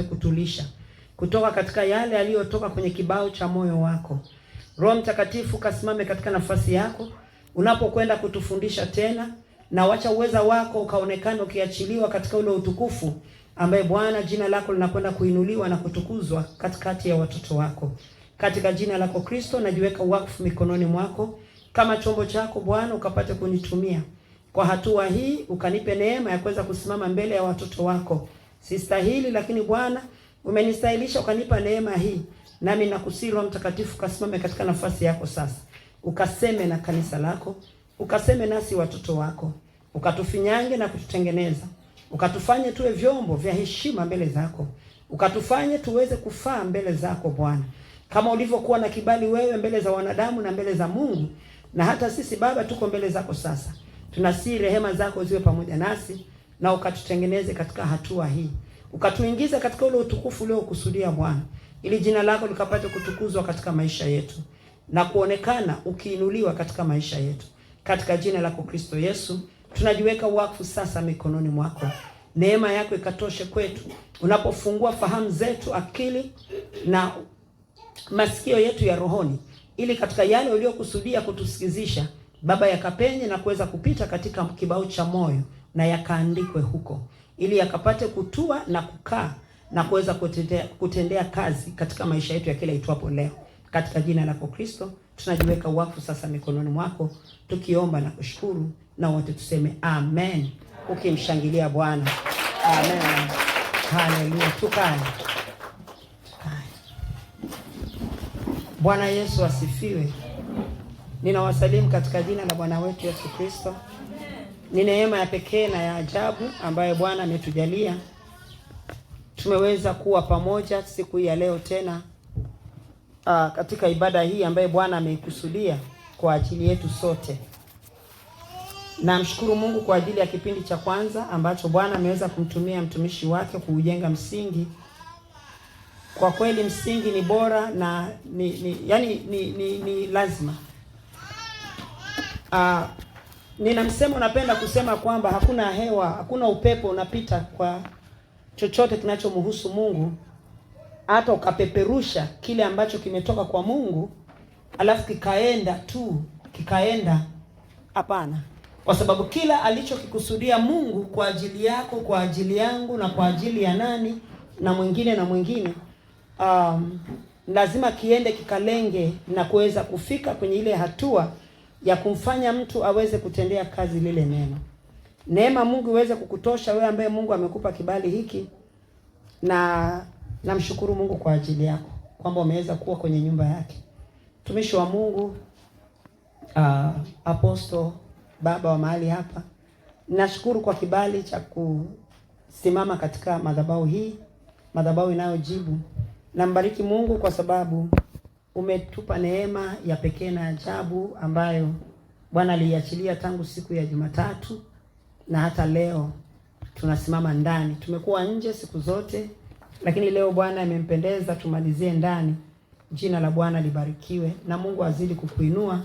akapate kutulisha kutoka katika yale yaliyotoka kwenye kibao cha moyo wako. Roho Mtakatifu kasimame katika nafasi yako unapokwenda kutufundisha tena, na wacha uweza wako ukaonekana ukiachiliwa katika ule utukufu ambaye Bwana jina lako linakwenda kuinuliwa na kutukuzwa katikati ya watoto wako. Katika jina lako Kristo najiweka wakfu mikononi mwako kama chombo chako Bwana, ukapate kunitumia kwa hatua hii, ukanipe neema ya kuweza kusimama mbele ya watoto wako. Sistahili, lakini Bwana umenistahilisha, ukanipa neema hii. Nami nakusihi Roho Mtakatifu kasimame katika nafasi yako sasa. Ukaseme na kanisa lako, ukaseme nasi watoto wako, ukatufinyange na kututengeneza, ukatufanye tuwe vyombo vya heshima mbele zako, ukatufanye tuweze kufaa mbele zako Bwana, kama ulivyokuwa na kibali wewe mbele za wanadamu na mbele za Mungu. Na hata sisi Baba tuko mbele zako sasa, tunasihi rehema zako ziwe pamoja nasi, na ukatutengeneze katika hatua hii, ukatuingiza katika ule utukufu uliokusudia Bwana, ili jina lako likapate kutukuzwa katika maisha yetu na kuonekana ukiinuliwa katika maisha yetu. Katika jina lako Kristo Yesu tunajiweka wakfu sasa mikononi mwako. Neema yako ikatoshe kwetu unapofungua fahamu zetu, akili na masikio yetu ya rohoni, ili katika yale uliokusudia kutusikizisha Baba yakapenye na kuweza kupita katika kibao cha moyo na yakaandikwe huko, ili yakapate kutua na kukaa na kuweza kutendea kazi katika maisha yetu ya kila itwapo leo. Katika jina lako Kristo tunajiweka wakfu sasa mikononi mwako, tukiomba na kushukuru, na wote tuseme amen, ukimshangilia Bwana. Amen. Haleluya. Tukae. Bwana Yesu asifiwe. Ninawasalimu katika jina la Bwana wetu Yesu Kristo. Ni neema ya pekee na ya ajabu ambayo Bwana ametujalia. Tumeweza kuwa pamoja siku hii ya leo tena katika ibada hii ambayo Bwana ameikusudia kwa ajili yetu sote. Namshukuru Mungu kwa ajili ya kipindi cha kwanza ambacho Bwana ameweza kumtumia mtumishi wake kuujenga msingi. Kwa kweli msingi ni bora na ni lazima. Nina msemo napenda kusema kwamba hakuna hewa, hakuna upepo unapita kwa chochote kinachomhusu Mungu, hata ukapeperusha kile ambacho kimetoka kwa Mungu alafu kikaenda. Hapana. Kwa sababu kila alichokikusudia Mungu kwa ajili yako, kwa ajili yangu na kwa ajili ya nani na mwingine lazima kiende kikalenge na kuweza kufika kwenye ile hatua ya kumfanya mtu aweze kutendea kazi lile neno. Neema Mungu iweze kukutosha wewe ambaye Mungu amekupa kibali hiki, na namshukuru Mungu kwa ajili yako kwamba umeweza kuwa kwenye nyumba yake. Mtumishi wa Mungu Apostle baba wa mahali hapa, nashukuru kwa kibali cha kusimama katika madhabahu hii, madhabahu inayojibu. Nambariki Mungu kwa sababu umetupa neema ya pekee na ajabu ambayo Bwana aliachilia tangu siku ya Jumatatu, na hata leo tunasimama ndani. Tumekuwa nje siku zote, lakini leo Bwana amempendeza tumalizie ndani. Jina la Bwana libarikiwe, na Mungu azidi kukuinua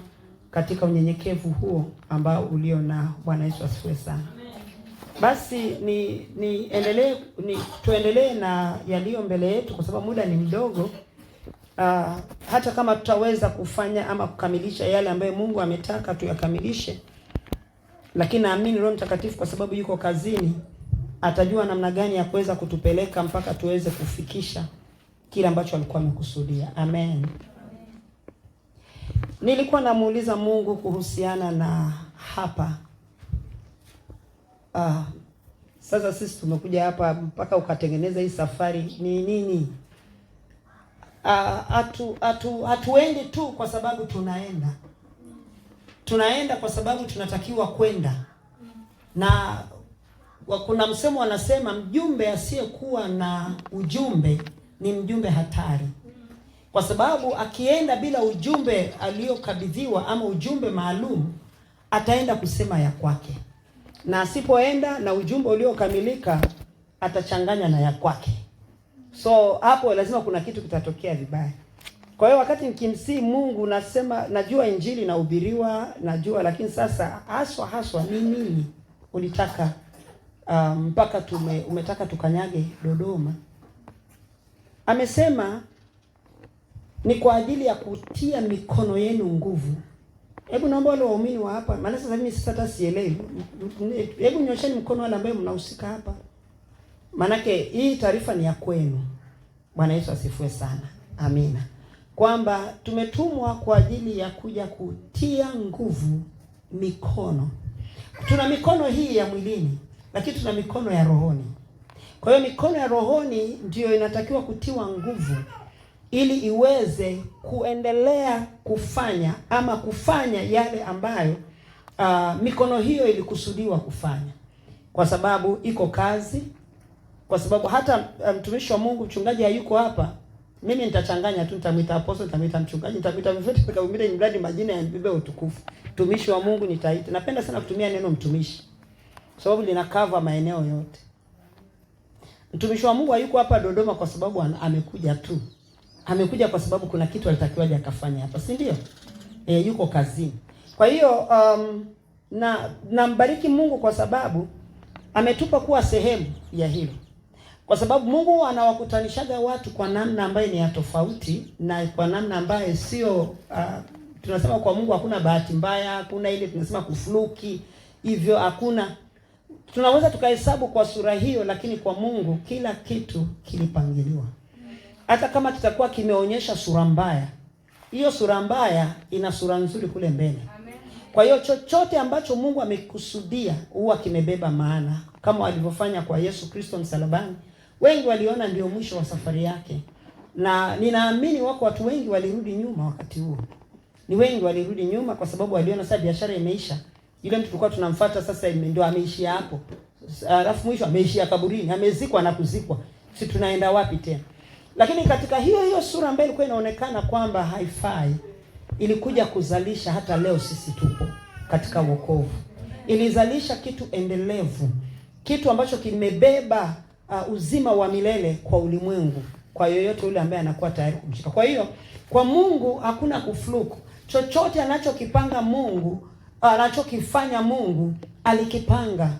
katika unyenyekevu huo ambao ulio na. Bwana Yesu asifiwe sana. Basi tuendelee na yaliyo mbele yetu kwa sababu muda ni mdogo. Hata kama tutaweza kufanya ama kukamilisha yale ambayo Mungu ametaka tuyakamilishe, lakini naamini Roho Mtakatifu kwa sababu yuko kazini atajua namna gani ya kuweza kutupeleka mpaka tuweze kufikisha kile ambacho alikuwa amekusudia. Amen. Nilikuwa namuuliza Mungu kuhusiana na hapa. Sasa sisi tumekuja hapa mpaka ukatengeneza hii safari ni nini? Hatuendi tu kwa sababu tunaenda kwa sababu tunatakiwa kwenda. Na kuna msemo wanasema mjumbe asiyekuwa na ujumbe ni mjumbe hatari, kwa sababu akienda bila ujumbe aliyokabidhiwa ama ujumbe maalum ataenda kusema ya kwake, na asipoenda na ujumbe uliokamilika atachanganya na ya kwake. So hapo lazima kuna kitu kitatokea vibaya. Kwa hiyo wakati nikimsii Mungu nasema najua injili inahubiriwa, najua, lakini sasa haswa ni nini ulitaka mpaka umetaka tukanyage Dodoma. amesema ni kwa ajili ya kutia mikono yenu nguvu. Hebu naomba wale waumini wa hapa, maana sasa mimi hata sielewi. Hebu nyosheni mkono wale ambao mnahusika hapa. Manake hii taarifa ni ya kwenu. Bwana Yesu asifiwe sana. Amina. Kwamba tumetumwa kwa ajili ya kuja kutia nguvu mikono. Tuna mikono hii ya mwilini, lakini tuna mikono ya rohoni. Kwa hiyo mikono ya rohoni ndiyo inatakiwa kutiwa nguvu ili iweze kuendelea kufanya yale ambayo mikono hiyo ilikusudiwa kufanya. Kwa sababu iko kazi, kwa sababu hata mtumishi wa Mungu mchungaji hayuko hapa. Mimi nitachanganya tu, nitamwita apostle, nitamwita mchungaji, nitamwita vyote kwa umile mradi majina ya biblia utukufu. Mtumishi wa Mungu nitaita. Napenda sana kutumia neno mtumishi, kwa sababu lina cover maeneo yote. Mtumishi wa Mungu hayuko hapa Dodoma kwa sababu amekuja tu. Amekuja kwa sababu kuna kitu alitakiwa aje akafanya hapa, si ndio? Yuko kazini. Kwa hiyo nambariki Mungu kwa sababu ametupa kuwa sehemu ya hilo. Kwa sababu Mungu anawakutanishaga watu kwa namna ambayo ni ya tofauti na kwa namna ambayo sio tunasema kwa Mungu hakuna bahati mbaya, hakuna ile tunasema kufluki, hivyo hakuna. Tunaweza tukahesabu kwa sura hiyo, lakini kwa Mungu kila kitu kilipangiliwa. Hata kama kitakuwa kimeonyesha sura mbaya, hiyo sura mbaya ina sura nzuri kule mbele. Kwa hiyo chochote ambacho Mungu amekusudia huwa kimebeba maana, kama walivyofanya kwa Yesu Kristo msalabani. Wengi waliona ndio mwisho wa safari yake. Na ninaamini wako watu wengi walirudi nyuma wakati huo. Ni wengi walirudi nyuma kwa sababu waliona sasa biashara imeisha. Yule mtu tulikuwa tunamfuata sasa ndio ameishia hapo. Alafu mwisho ameishia kaburini, amezikwa na kuzikwa. Sisi tunaenda wapi tena? Lakini katika hiyo sura ambayo ilikuwa inaonekana kwamba haifai, ilikuja kuzalisha hata leo sisi tupo katika wokovu. Ilizalisha kitu endelevu, kitu ambacho kimebeba uzima wa milele kwa ulimwengu, kwa yoyote yule ambaye anakuwa tayari kumshika. Kwa hiyo kwa Mungu hakuna kufluku. Chochote anachokipanga Mungu, anachokifanya Mungu alikipanga,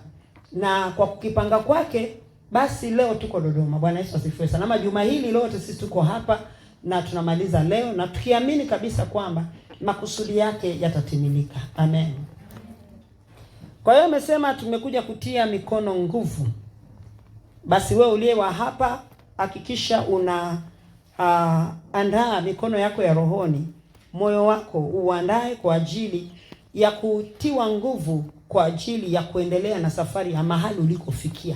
na kwa kukipanga kwake basi leo tuko Dodoma. Bwana Yesu asifiwe sana. Na juma hili lote sisi tuko hapa na tunamaliza leo, na tukiamini kabisa kwamba makusudi yake yatatimilika. Amen. Kwa hiyo amesema tumekuja kutia mikono nguvu. Basi wewe uliye wa hapa, hakikisha una andaa mikono yako ya rohoni, moyo wako uandae kwa ajili ya kutiwa nguvu, kwa ajili ya kuendelea na safari ya mahali ulikofikia.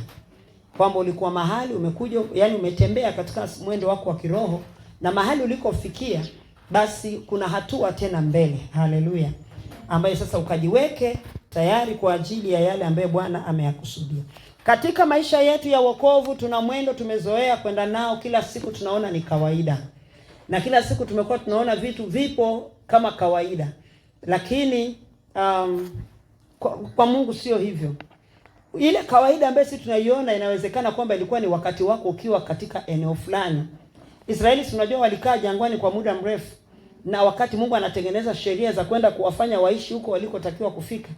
Kwamba ulikuwa mahali umekuja, yani umetembea katika mwendo wako wa kiroho, na mahali ulikofikia basi kuna hatua tena mbele. Haleluya. Ambaye sasa ukajiweke tayari kwa ajili ya yale ambaye Bwana ameyakusudia. Katika maisha yetu ya wokovu tuna mwendo tumezoea kwenda nao, kila siku tunaona ni kawaida. Na kila siku tumekuwa tunaona vitu vipo kama kawaida. Lakini kwa Mungu sio hivyo. Ile kawaida ambayo sisi tunaiona inawezekana kwamba ilikuwa ni wakati wako ukiwa katika eneo fulani. Israeli tunajua walikaa jangwani kwa muda mrefu, na wakati Mungu anatengeneza sheria za kwenda kuwafanya waishi huko walikotakiwa kufika.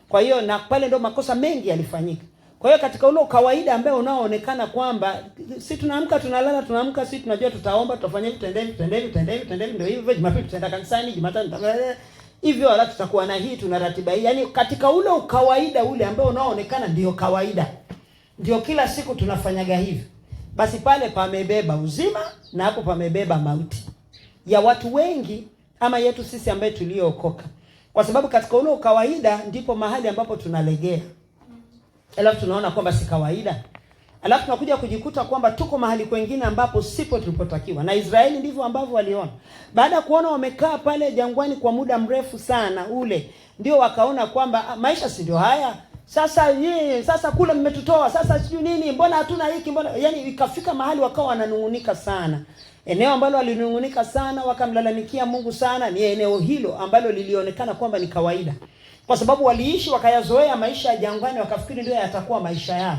Kwa hiyo na pale ndio makosa mengi yalifanyika. Kwa hiyo katika ule kawaida ambaye unaoonekana kwamba si tunaamka tunalala, tunaamka si tunajua tutaomba, tutafanya tutaendelea ndio hivyo, Jumapili tutaenda kanisani, Jumatano hivyo, wala tutakuwa na hii, tuna ratiba hii. Yaani katika ule ukawaida ule ambao unaoonekana ndio kawaida, ndio kila siku tunafanyaga hivi, basi pale pamebeba uzima na hapo pamebeba mauti ya watu wengi, ama yetu sisi ambaye tuliookoka. Kwa sababu katika ule kawaida ndipo mahali ambapo tunalegea. Alafu tunaona kwamba si kawaida. Alafu tunakuja kujikuta kwamba tuko mahali kwingine ambapo sipo tulipotakiwa. Na Israeli ndivyo ambavyo waliona. Baada ya kuona wamekaa pale jangwani kwa muda mrefu sana ule, ndio wakaona kwamba maisha si ndio haya. Sasa kule mmetutoa, sasa sijui nini, mbona hatuna hiki, mbona, yani ikafika mahali wakawa wananungunika sana. Eneo ambalo walinungunika sana, wakamlalamikia Mungu sana, ni eneo hilo ambalo lilionekana kwamba ni kawaida. Kwa sababu waliishi wakayazoea maisha ya jangwani, wakafikiri ndio yatakuwa maisha yao.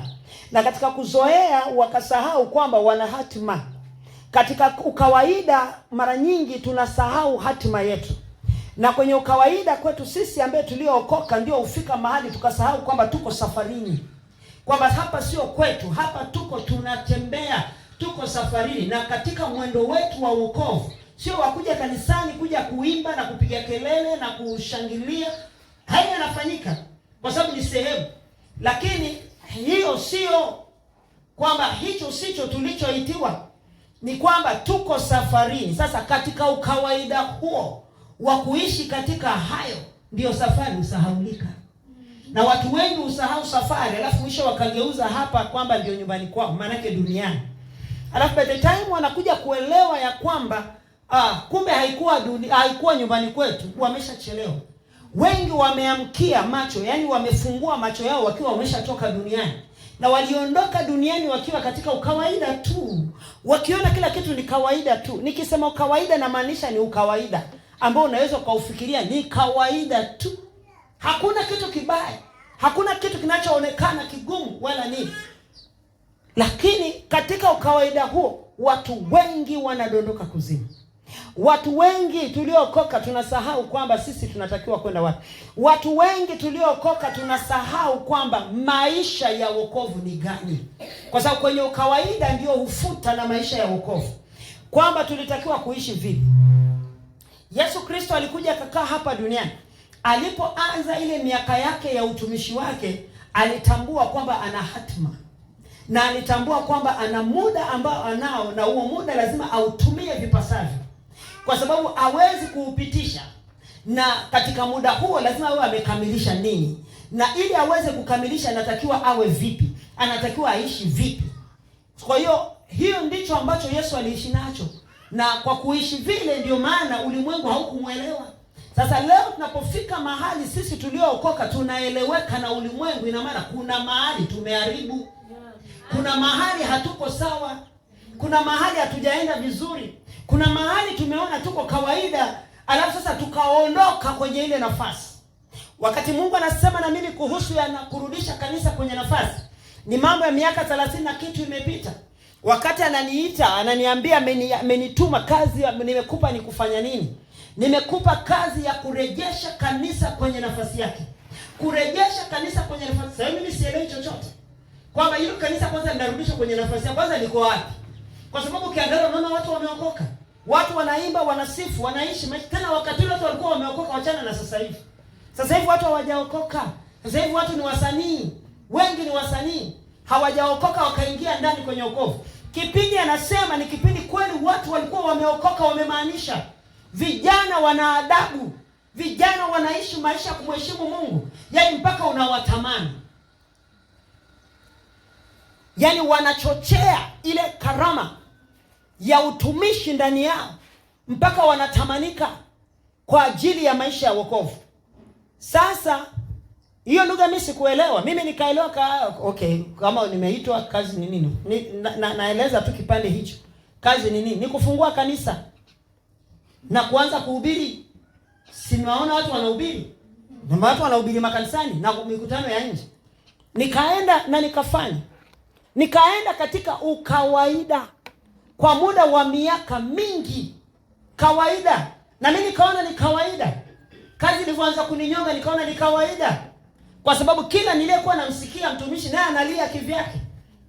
Na katika kuzoea wakasahau kwamba wana hatima. Katika ukawaida mara nyingi tunasahau hatima yetu. Na kwenye ukawaida kwetu sisi ambaye tuliookoka ndio ufika mahali tukasahau kwamba tuko safarini. Kwamba hapa sio kwetu, hapa tuko tunatembea. tuko safarini, na katika mwendo wetu wa wokovu sio wakuja kanisani kuja kuimba na kupiga kelele na kushangilia. Haya yanafanyika kwa sababu ni sehemu, lakini hiyo sio kwamba hicho sicho tulichoitiwa. Ni kwamba tuko safarini. Sasa katika ukawaida huo wa kuishi katika hayo, ndio safari usahaulika. Na watu wengi usahau safari, alafu mwisho wakageuza hapa kwamba ndio nyumbani kwao, maana yake duniani. Alafu by the time wanakuja kuelewa ya kwamba kumbe haikuwa nyumbani kwetu, wameshachelewa. Wengi wameamkia macho, yani wamefungua macho yao wakiwa wameshatoka duniani, na waliondoka duniani wakiwa katika ukawaida tu, wakiona kila kitu ni kawaida tu. Nikisema ukawaida na maanisha ni ukawaida ambao unaweza ukaufikiria ni kawaida tu. Hakuna kitu kibaya, hakuna kitu kinachoonekana kigumu wala nini. Lakini katika ukawaida huo watu wengi wanadondoka kuzimu. Watu wengi tuliokoka tunasahau kwamba sisi tunatakiwa kwenda wapi. Watu wengi tuliokoka tunasahau kwamba maisha ya wokovu ni gani. Kwa sababu kwenye ukawaida ndio hufuta na maisha ya wokovu, kwamba tulitakiwa kuishi vipi. Yesu Kristo alikuja akakaa hapa duniani. Alipoanza ile miaka yake ya utumishi wake, alitambua kwamba ana hatima, na alitambua kwamba ana muda ambao anao, na huo muda lazima autumie vipasavyo, kwa sababu hawezi kuupitisha. Na katika muda huo lazima awe amekamilisha nini, na ili aweze kukamilisha anatakiwa awe vipi, anatakiwa aishi vipi. Kwa hiyo ndicho ambacho Yesu aliishi nacho, na kwa kuishi vile ndio maana ulimwengu haukumuelewa. Sasa leo tunapofika mahali sisi tuliookoka tunaeleweka na ulimwengu, ina maana kuna mahali tumeharibu, kuna mahali hatuko sawa, kuna mahali hatujaenda vizuri, kuna mahali tumeona tuko kawaida, alafu sasa tukaondoka kwenye ile nafasi. Wakati Mungu anasema na mimi kuhusu kurudisha kanisa kwenye nafasi, ni mambo ya miaka 30 na kitu imepita. Wakati ananiita, ananiambia amenituma kazi, nimekupa ni kufanya nini? Nimekupa kazi ya kurejesha kanisa kwenye nafasi yake. Kurejesha kanisa kwenye nafasi. Sasa mimi sielewi chochote kwamba hilo kanisa kwanza linarudishwa kwenye nafasi yake, kwanza liko wapi? Kwa sababu ukiangalia unaona watu wameokoka. Watu wanaimba, wanasifu, wanaishi tena. Wakati watu walikuwa wameokoka, wachana na sasa hivi. Sasa hivi watu hawajaokoka. Sasa hivi watu ni wasanii. Wengi ni wasanii. Hawajaokoka wakaingia ndani kwenye wokovu. Kipindi anasema ni kipindi kweli watu walikuwa wameokoka, wamemaanisha. Vijana wana adabu, vijana wanaishi maisha kumheshimu Mungu, yaani mpaka unawatamani. Yaani wanachochea ile karama ya utumishi ndani yao mpaka wanatamanika kwa ajili ya maisha ya wokovu. Sasa hiyo lugha mimi sikuelewa. Mimi nikaelewa okay, kama nimeitwa kazi ni nini? Naeleza tu kipande hicho. Kazi ni nini? Ni kufungua kanisa na kuanza kuhubiri. Sinaona watu wanahubiri. Na watu wanahubiri makanisani na mikutano ya nje. Nikaenda na nikafanya. Nikaenda katika ukawaida kwa muda wa miaka mingi. Kawaida. Na mimi nikaona ni kawaida. Kazi ilivyoanza kuninyonga nikaona ni kawaida. Kwa sababu kila niliyekuwa namsikia mtumishi naye analia kivyake.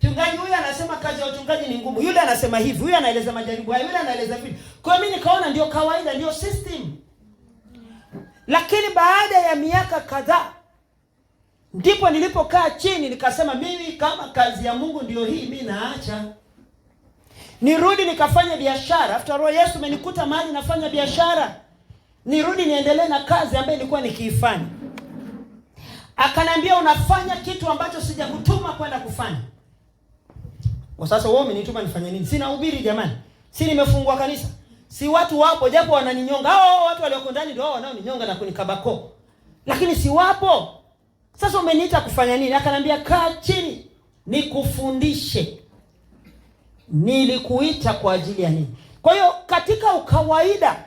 Mchungaji huyu anasema kazi ya uchungaji ni ngumu. Yule anasema hivi, huyu anaeleza majaribu haya, yule anaeleza hivi. Kwa hiyo mimi nikaona ndio kawaida, ndio system. Lakini baada ya miaka kadhaa ndipo nilipokaa chini nikasema mimi kama kazi ya Mungu ndio hii, mimi naacha. Nirudi nikafanya biashara. After all Yesu amenikuta mahali nafanya biashara. Nirudi niendelee na kazi ambayo nilikuwa nikiifanya. Akaniambia unafanya kitu ambacho sijakutuma kwenda kufanya. Kwa sasa wewe umenituma nifanye nini? Sina hubiri jamani. Si nimefungua kanisa. Si watu wapo japo wananinyonga. Hao watu walioko ndani ndio wanaoninyonga na kunikabako. Lakini si wapo. Sasa umeniita kufanya nini? Akaniambia kaa chini nikufundishe. Nilikuita kwa ajili ya nini? Kwa hiyo katika ukawaida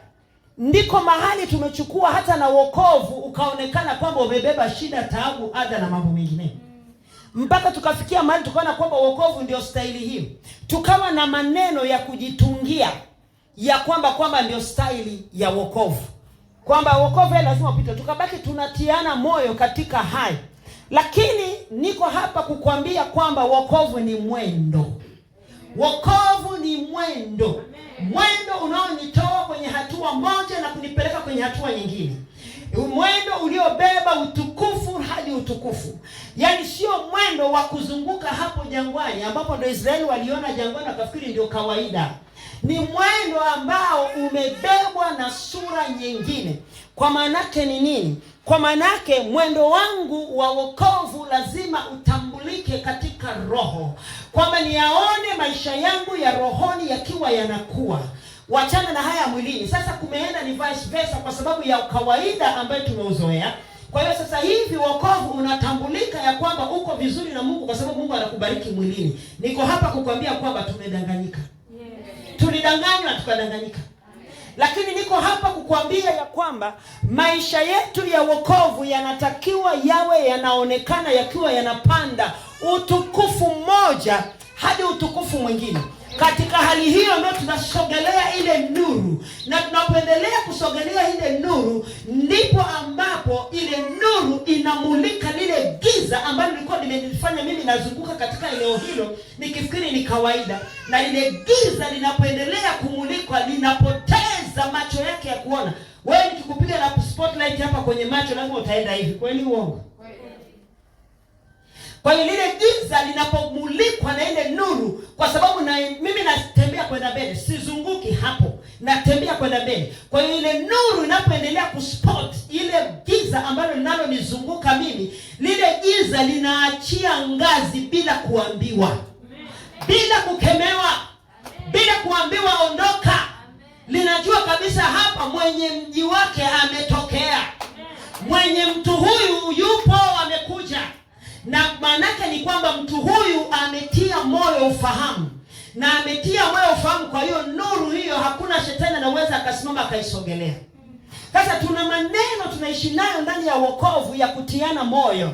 ndiko mahali tumechukua hata na wokovu ukaonekana kwamba umebeba shida, taabu, adha na mambo mengine. Mpaka tukafikia mahali tukaona kwamba wokovu ndio staili hiyo. Tukawa na maneno ya kujitungia ya kwamba ndio staili ya wokovu. Kwamba wokovu lazima upite. Tukabaki tunatiana moyo katika hai. Lakini niko hapa kukwambia kwamba wokovu ni mwendo. Wokovu ni mwendo. Mwendo unaonitoa kwenye hatua moja na kunipeleka kwenye hatua nyingine. Mwendo uliobeba utukufu hadi utukufu. Yaani sio mwendo wa kuzunguka hapo jangwani ambapo ndio Israeli waliona jangwani wakafikiri ndio kawaida. Ni mwendo ambao umebebwa na sura nyingine. Kwa maanake ni nini? Kwa maanake mwendo wangu wa wokovu lazima utambulike katika roho. Kwamba niyaone maisha yangu ya rohoni yakiwa yanakuwa. Wachana na haya mwilini. Sasa kumeenda ni vice versa kwa sababu ya kawaida ambayo tumeuzoea. Kwa hiyo sasa hivi wokovu unatambulika ya kwamba uko vizuri na Mungu kwa sababu Mungu anakubariki mwilini. Niko hapa kukwambia kwamba tumedanganyika. Tulidanganywa tukadanganyika. Lakini niko hapa kukwambia ya kwamba maisha yetu ya wokovu yanatakiwa yawe yanaonekana yakiwa yanapanda utukufu mmoja hadi utukufu mwingine. Katika hali hiyo ndio tunasogelea ile nuru, na tunapoendelea kusogelea ile nuru ndipo ambapo ile nuru inamulika lile giza ambalo lilikuwa limenifanya mimi nazunguka katika eneo hilo nikifikiri ni kawaida. Na lile giza linapoendelea kumulikwa linapoteza macho yake ya kuona. Wewe nikikupiga na spotlight hapa kwenye macho lazima utaenda hivi. Kweli uongo? Kwa hiyo lile giza linapomulikwa na ile nuru, kwa sababu mimi natembea kwenda mbele, sizunguki hapo, natembea kwenda mbele. Kwa hiyo ile nuru inapoendelea kuspot ile giza ambalo linalonizunguka mimi, lile giza linaachia ngazi bila kuambiwa, bila kukemewa, bila kuambiwa ondoka. Linajua kabisa hapa mwenye mji wake ametokea, mwenye mtu huyu yupo, amekuja. Na maanake ni kwamba mtu huyu ametia moyo ufahamu. Na ametia moyo ufahamu, kwa hiyo nuru hiyo hakuna shetani anaweza akasimama akaisogelea. Sasa tuna maneno tunaishi nayo ndani ya wokovu ya kutiana moyo.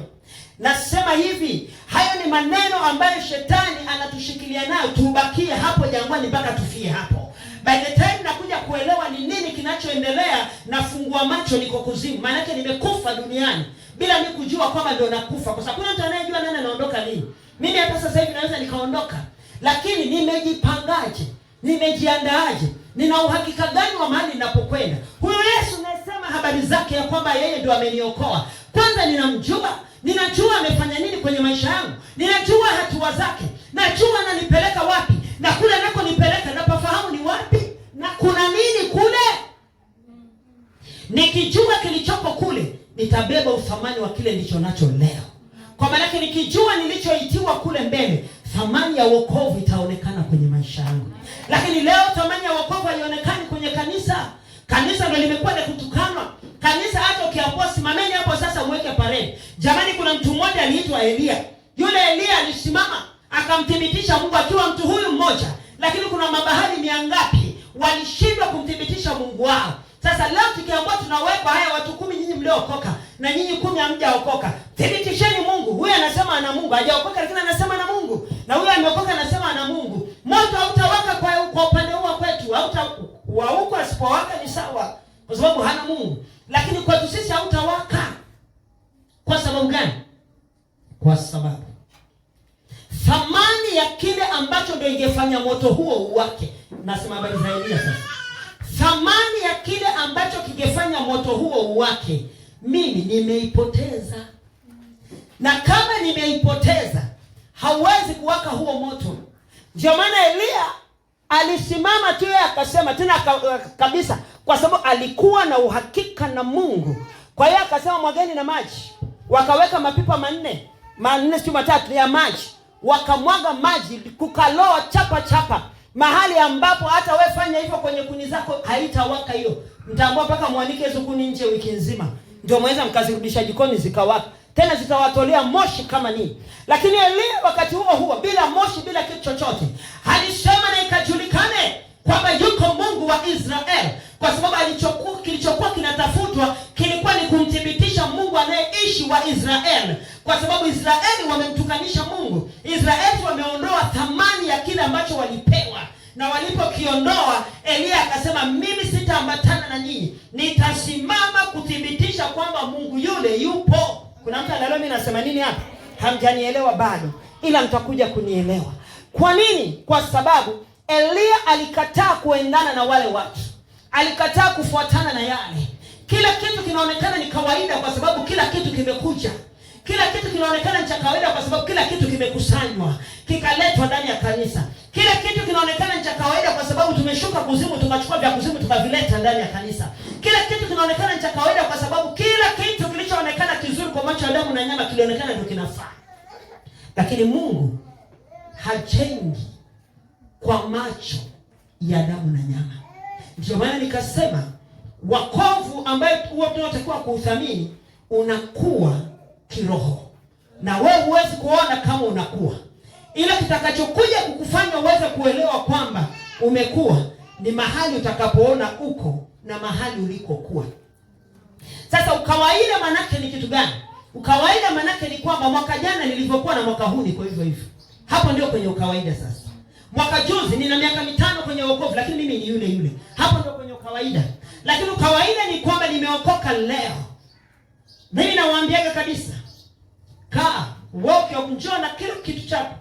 Nasema hivi, hayo ni maneno ambayo shetani anatushikilia nayo tubakie hapo jangwani mpaka tufie hapo. By the time nakuja kuelewa ni nini kinachoendelea, nafungua macho niko kuzimu. Maanake nimekufa duniani bila mimi kujua kwamba ndio nakufa. Kwa sababu kuna mtu anayejua nani anaondoka lini. Mimi hata sasa hivi naweza nikaondoka. Lakini nimejipangaje? Nimejiandaaje? Nina uhakika gani wa mahali ninapokwenda? Huyo Yesu nasema habari zake ya kwamba yeye ndio ameniokoa. Kwanza ninamjua. Ninajua amefanya nini kwenye maisha yangu. Ninajua hatua zake. Najua ananipeleka wapi. Na kule nako nipeleka napafahamu ni wapi. Na kuna nini kule? Nikijua kilichopo kule, nitabeba uthamani wa kile nilicho nacho leo. Kwa maana yake nikijua nilichoitiwa kule mbele, thamani ya wokovu itaonekana kwenye maisha yangu. Lakini leo thamani ya wokovu haionekani kwenye kanisa. Kanisa ndio limekuwa ni kutukanwa. Kanisa hata ukiambiwa simameni hapo sasa mweke parade. Jamani, kuna mtu mmoja aliitwa Elia. Yule Elia alisimama akamthibitisha Mungu akiwa mtu huyu mmoja. Lakini kuna mabahari miangapi walishindwa kumthibitisha Mungu wao. Sasa leo tukiambiwa tunaweka haya watu 10 nyinyi mliokoka na nyinyi 10 hamjaokoka. Thibitisheni Mungu. Huyu anasema ana Mungu, hajaokoka lakini anasema ana Mungu. Na huyu ameokoka anasema ana Mungu. Moto hautawaka kwa upande huu kwetu. Wa huko asipowaka ni sawa kwa sababu hana Mungu. Lakini kwetu sisi hautawaka. Kwa sababu gani? Kwa sababu thamani ya kile ambacho ndio ingefanya moto huo uwake. Nasema habari za Elia sasa. Thamani ya kile ambacho kingefanya moto huo uwake, mimi nimeipoteza. Na kama nimeipoteza, hauwezi kuwaka huo moto. Ndio maana Elia alisimama tu, yeye akasema tena kabisa, kwa sababu alikuwa na uhakika na Mungu. Kwa hiyo akasema mwageni na maji. Wakaweka mapipa manne si matatu ya maji. Wakamwaga maji, kukaloa chapa mahali ambapo hata wewe fanya hivyo kwenye kuni zako haitawaka hiyo. Mtaambiwa mpaka muanike hizo kuni nje wiki nzima. Ndio mweza mkazirudisha jikoni zikawaka. Tena zitawatolea moshi kama nini. Lakini Elia wakati huo bila moshi, bila kitu chochote, alisema na ikajulikane kwamba yuko Mungu wa Israeli. Kwa sababu kilichokuwa kinatafutwa kilikuwa ni kumthibitisha Mungu anayeishi wa Israeli. Kwa sababu Israeli wamemtukanisha Mungu. Israeli wameondoa thamani ya kile ambacho walipewa. Na walipokiondoa, Elia akasema mimi sitaambatana na nyinyi. Nitasimama kuthibitisha kwamba Mungu yule yupo. Kuna mtu anaelewa mimi nasema nini hapa? Hamjanielewa bado, ila mtakuja kunielewa. Kwa nini? Kwa sababu Elia alikataa kuendana na wale watu, alikataa kufuatana na yale. Kila kitu kinaonekana ni kawaida kwa sababu kila kitu kimekuja. Kila kitu kinaonekana ni cha kawaida kwa sababu kila kitu kimekusanywa, kikaletwa ndani ya kanisa. Kila kitu kinaonekana ni cha kawaida kwa sababu tumeshuka kuzimu, tukachukua vya kuzimu tukavileta ndani ya kanisa. Kila kitu kinaonekana ni cha kawaida kwa sababu kila kitu kilichoonekana kizuri kwa macho ya damu na nyama kilionekana ndio kinafaa. Lakini Mungu hajengi kwa macho ya damu na nyama. Ndio maana nikasema wokovu ambaye huwa tunatakiwa kuuthamini unakuwa kiroho. Na wewe huwezi kuona kama unakuwa. Ila kitakachokuja kukufanya uweze kuelewa kwamba umekuwa ni mahali utakapoona uko na mahali ulikokuwa. Sasa ukawaida manake ni kitu gani? Ukawaida manake ni kwamba mwaka jana nilivyokuwa na mwaka huu niko hivyo hivyo. Hapo ndio kwenye ukawaida sasa. Mwaka juzi nina miaka 5 kwenye wokovu lakini mimi ni yule yule. Hapo ndio kwenye ukawaida. Lakini ukawaida ni kwamba nimeokoka leo. Mimi nawaambiaga kabisa, kaa, woke njoo na kila kitu chako.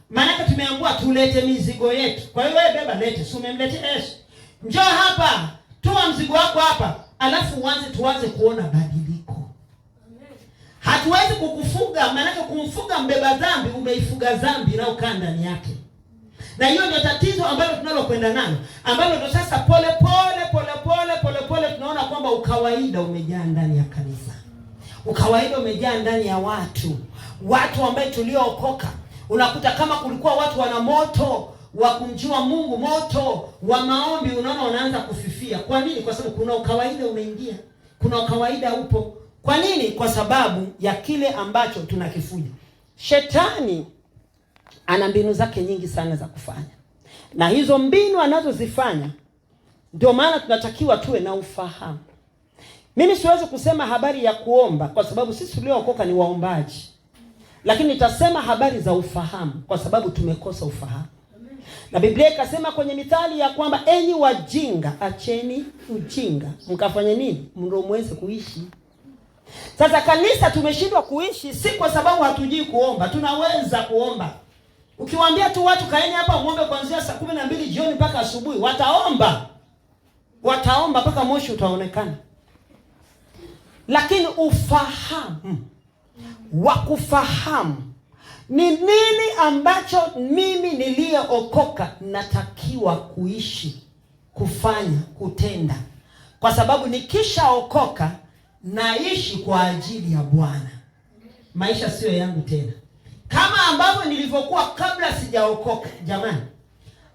Maana tumeambiwa tulete mizigo yetu. Kwa hiyo wewe beba lete, si umemlete Yesu. Njoo hapa, toa mzigo wako hapa, alafu tuanze kuona badiliko. Hatuwezi kukufuga, maana kumfuga mbeba dhambi, umeifuga dhambi na ukaa ndani yake. Na hiyo ndio tatizo ambalo tunalokwenda nalo, ambalo ndio sasa pole pole tunaona kwamba ukawaida umejaa ndani ya kanisa. Ukawaida umejaa ndani ya watu ambao tuliookoka. Unakuta kama kulikuwa watu wana moto wa kumjua Mungu, moto wa maombi, unaona wanaanza kufifia. Kwa nini? Kwa sababu kuna ukawaida umeingia. Kuna ukawaida upo. Kwa nini? Kwa sababu ya kile ambacho tunakifuja. Shetani ana mbinu zake nyingi sana za kufanya. Na hizo mbinu anazozifanya ndio maana tunatakiwa tuwe na ufahamu. Mimi siwezi kusema habari ya kuomba kwa sababu sisi tuliookoka ni waombaji. Lakini nitasema habari za ufahamu kwa sababu tumekosa ufahamu. Na Biblia ikasema kwenye Mithali ya kwamba enyi wajinga, acheni ujinga. Mkafanye nini? Ndio muweze kuishi. Sasa kanisa tumeshindwa kuishi si kwa sababu hatujui kuomba. Tunaweza kuomba. Ukiwaambia tu watu kaeni hapa muombe kuanzia saa 12 jioni mpaka asubuhi, wataomba. Wataomba mpaka moshi utaonekana. Lakini ufahamu wa kufahamu ni nini ambacho mimi niliyeokoka natakiwa kuishi, kufanya, kutenda. Kwa sababu nikishaokoka naishi kwa ajili ya Bwana. Maisha sio yangu tena. Kama ambavyo nilivyokuwa kabla sijaokoka. Jamani,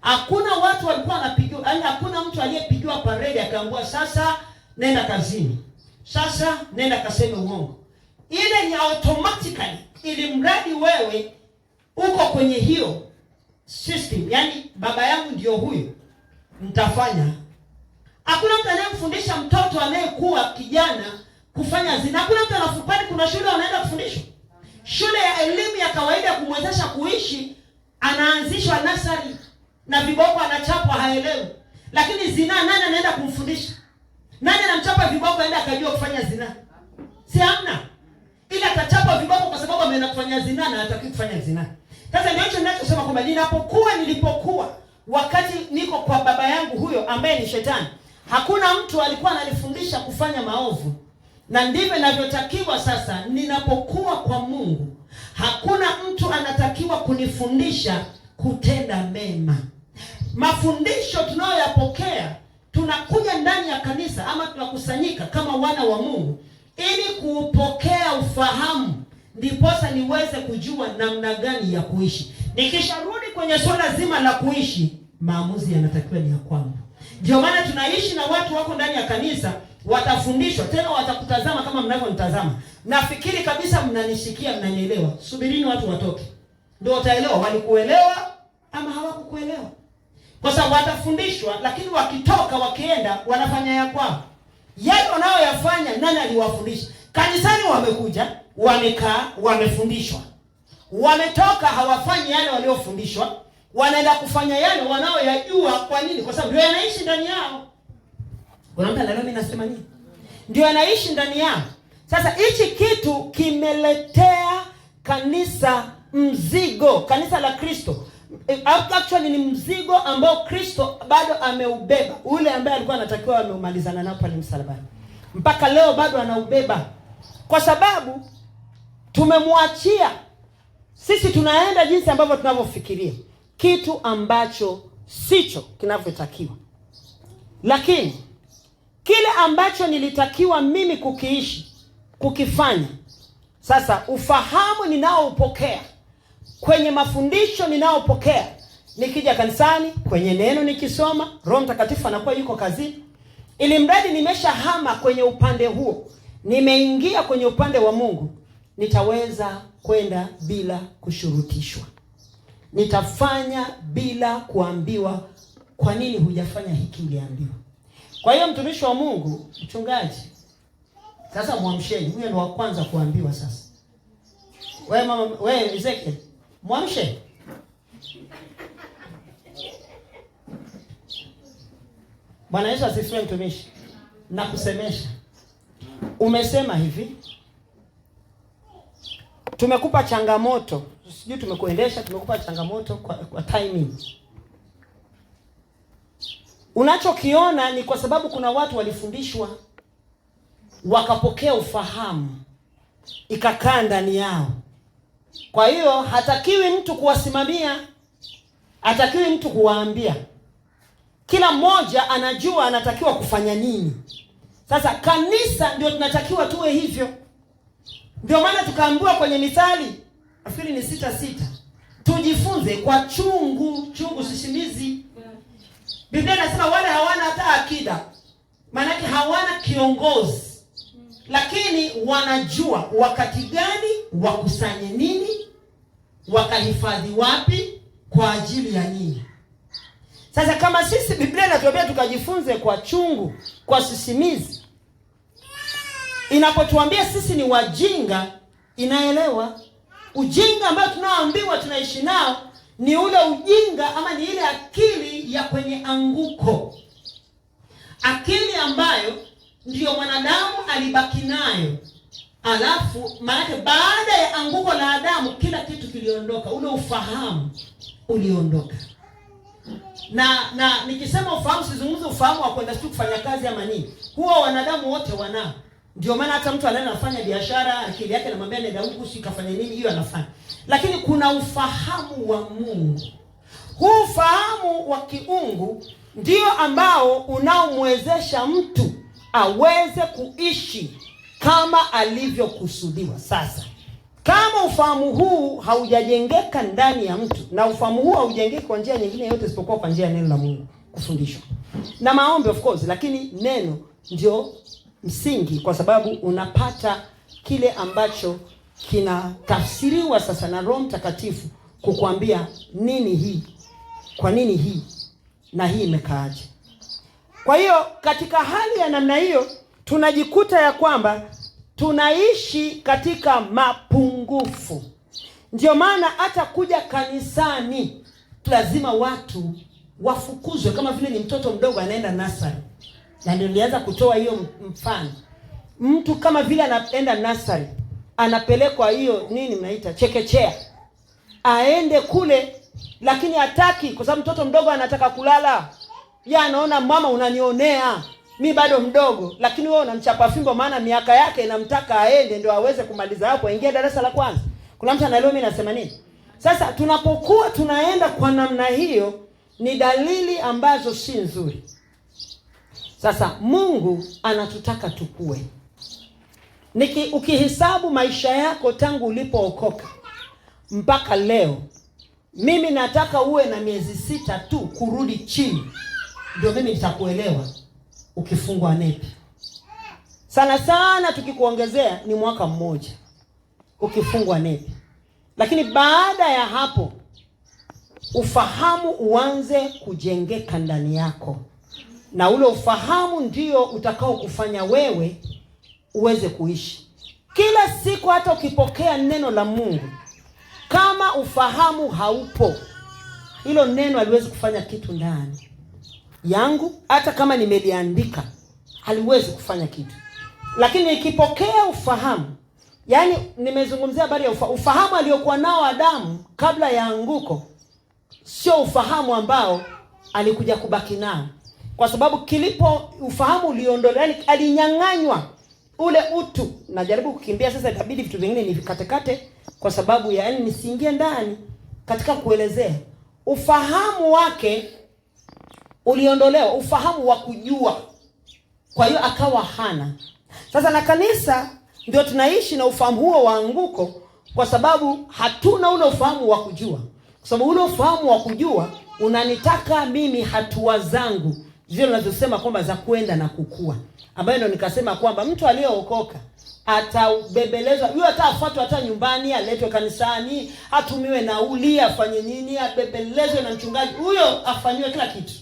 hakuna watu walikuwa wanapigiwa, yaani hakuna mtu aliyepigiwa parade akaambiwa sasa nenda kazini. Sasa nenda kaseme uongo. Ile ni automatically, ili mradi wewe uko kwenye hiyo system, yani baba yangu ndio huyo, mtafanya. Hakuna mtu anayemfundisha mtoto anayekuwa kijana kufanya zina. Hakuna mtu anafupani. Kuna shule wanaenda kufundishwa. Shule ya elimu ya kawaida kumwezesha kuishi anaanzishwa nasari na viboko anachapwa haelewi. Lakini zina nani anaenda kumfundisha? Nani anamchapa viboko aenda akajua kufanya zina? Si hamna. Ila atachapa viboko kwa sababu ameenda kufanya zina na hataki kufanya zina. Sasa ndio hicho ninachosema kwamba nilipokuwa wakati niko kwa baba yangu huyo ambaye ni shetani, hakuna mtu alikuwa ananifundisha kufanya maovu. Na ndivyo ninavyotakiwa sasa ninapokuwa kwa Mungu. Hakuna mtu anatakiwa kunifundisha kutenda mema. Mafundisho tunayoyapokea, tunakuja ndani ya kanisa ama tunakusanyika kama wana wa Mungu ili kuupokea ufahamu, ndiposa niweze kujua namna gani ya kuishi. Nikisharudi kwenye swala zima la kuishi, maamuzi yanatakiwa ni ya kwangu. Ndio maana tunaishi na watu wako ndani ya kanisa, watafundishwa tena watakutazama kama mnavyonitazama. Nafikiri kabisa mnanishikia, mnanielewa. Subirini watu watoke, ndio utaelewa walikuelewa ama hawakukuelewa. Kwa sababu watafundishwa, lakini wakitoka wakienda wanafanya ya kwao. Yale wanayoyafanya nani aliwafundisha? Kanisani wamekuja, wamekaa, wamefundishwa. Wametoka hawafanyi yale waliofundishwa, wanaenda kufanya yale wanayoyajua. Kwa nini? Kwa sababu ndio yanaishi ndani yao. Kuna mtu leo mimi nasema nini? Ndio yanaishi ndani yao. Sasa hichi kitu kimeletea kanisa mzigo, kanisa la Kristo Actually ni mzigo ambao Kristo bado ameubeba, ule ambaye alikuwa anatakiwa ameumalizana nao pale msalabani. Mpaka leo bado anaubeba, kwa sababu tumemwachia. Sisi tunaenda jinsi ambavyo tunavyofikiria, kitu ambacho sicho kinavyotakiwa. Lakini kile ambacho nilitakiwa mimi kukiishi, kukifanya, sasa ufahamu ninaoupokea kwenye mafundisho ninaopokea, nikija kanisani, kwenye neno nikisoma, Roho Mtakatifu anakuwa yuko kazini. Ili mradi nimeshahama kwenye upande huo, nimeingia kwenye upande wa Mungu, nitaweza kwenda bila kushurutishwa. Nitafanya bila kuambiwa kwa nini hujafanya hiki uliambiwa. Kwa hiyo mtumishi wa Mungu, mchungaji, sasa muamsheni, huyo ndio wa kwanza kuambiwa sasa. Wewe mama, wewe Ezekiel, muamshe. Bwana Yesu asifiwe mtumishi. Na kusemesha. Umesema hivi, tumekupa changamoto, sijui tumekuendesha, tumekupa changamoto kwa timing. Unachokiona ni kwa sababu kuna watu walifundishwa, wakapokea ufahamu, ikakaa ndani yao. Kwa hiyo hatakiwi mtu kuwasimamia, hatakiwi mtu kuwaambia. Kila mmoja anajua anatakiwa kufanya nini. Sasa kanisa ndio tunatakiwa tuwe hivyo. Ndio maana tukaambiwa kwenye Mithali, nafikiri ni 6:6, tujifunze kwa chungu sisimizi. Biblia inasema wale hawana hata akida, maana yake hawana kiongozi, lakini wanajua wakati gani wakusanye nini, wakahifadhi wapi, kwa ajili ya nini. Sasa kama sisi Biblia inatuambia tukajifunze kwa chungu, kwa sisimizi, inapotuambia sisi ni wajinga, inaelewa. Ujinga ambao tunaoambiwa tunaishi nao ni ule ujinga ama ni ile akili ya kwenye anguko. Akili ambayo ndiyo mwanadamu alibaki nayo. Alafu maana baada ya anguko la Adamu kila kitu kiliondoka, ule ufahamu uliondoka. Na nikisema ufahamu sizungumzi ufahamu wa kwenda kufanya kazi ama nini. Huo wanadamu wote wanao. Ndio maana hata mtu anaenda anafanya biashara, akili yake anamwambia nenda huku sikafanya nini, hiyo anafanya. Lakini kuna ufahamu wa Mungu. Huu ufahamu wa kiungu ndio ambao unaomwezesha mtu aweze kuishi kama alivyokusudiwa. Sasa kama ufahamu huu haujajengeka ndani ya mtu, na ufahamu huu haujengeki kwa njia nyingine yote isipokuwa kwa njia ya neno la Mungu, kufundishwa na maombi of course, lakini neno ndio msingi, kwa sababu unapata kile ambacho kinatafsiriwa sasa na Roho Mtakatifu kukuambia nini hii, kwa nini hii, na hii imekaaje. Kwa hiyo katika hali ya namna hiyo tunajikuta ya kwamba tunaishi katika mapungufu. Ndio maana hata kuja kanisani lazima watu wafukuzwe, kama vile ni mtoto mdogo anaenda nursery. Na ndio nilianza kutoa hiyo mfano. Mtu kama vile anaenda nursery, anapelekwa hiyo nini mnaita chekechea, aende kule, lakini hataki, kwa sababu mtoto mdogo anataka kulala. Yeye anaona mama unanionea, mimi bado mdogo, lakini wewe unamchapa fimbo maana miaka yake inamtaka aende ndio aweze kumaliza hapo, aingie darasa la kwanza. Kuna mtu anaelewa mimi nasema nini? Sasa tunapokuwa tunaenda kwa namna hiyo ni dalili ambazo si nzuri. Sasa Mungu anatutaka tukue. Ukihesabu maisha yako tangu ulipookoka mpaka leo, mimi nataka uwe na miezi 6 tu kurudi chini, ndio mimi nitakuelewa ukifungwa nepi. Sana sana tukikuongezea ni mwaka mmoja ukifungwa nepi. Lakini baada ya hapo ufahamu uanze kujengeka ndani yako. Na ule ufahamu ndio utakao kufanya wewe uweze kuishi. Kila siku hata ukipokea neno la Mungu, kama ufahamu haupo, hilo neno haliwezi kufanya kitu ndani yangu. Hata kama nimeliandika, haliwezi kufanya kitu. Lakini nikipokea ufahamu, yani nimezungumzia habari ya ufahamu aliokuwa nao Adamu kabla ya anguko, sio ufahamu ambao alikuja kubaki nao, kwa sababu kilipo ufahamu uliondolewa, yani alinyang'anywa ule utu. Najaribu kukimbia sasa, itabidi vitu vingine nivikatekate kwa sababu ya yani nisiingie ndani katika kuelezea. Ufahamu wake uliondolewa, ufahamu wa kujua, kwa hiyo akawa hana. Sasa na kanisa ndio tunaishi na ufahamu huo wa anguko, kwa sababu hatuna ule ufahamu wa kujua. Kwa sababu ule ufahamu wa kujua unanitaka mimi hatua zangu zile ninazosema kwamba za kwenda na kukua, ambayo ndio nikasema kwamba mtu aliyeokoka atabebelezwa, yule atafuatwa hata nyumbani, aletwe kanisani, atumiwe nauli, afanye nini, abebelezwe na mchungaji, huyo afanywe kila kitu.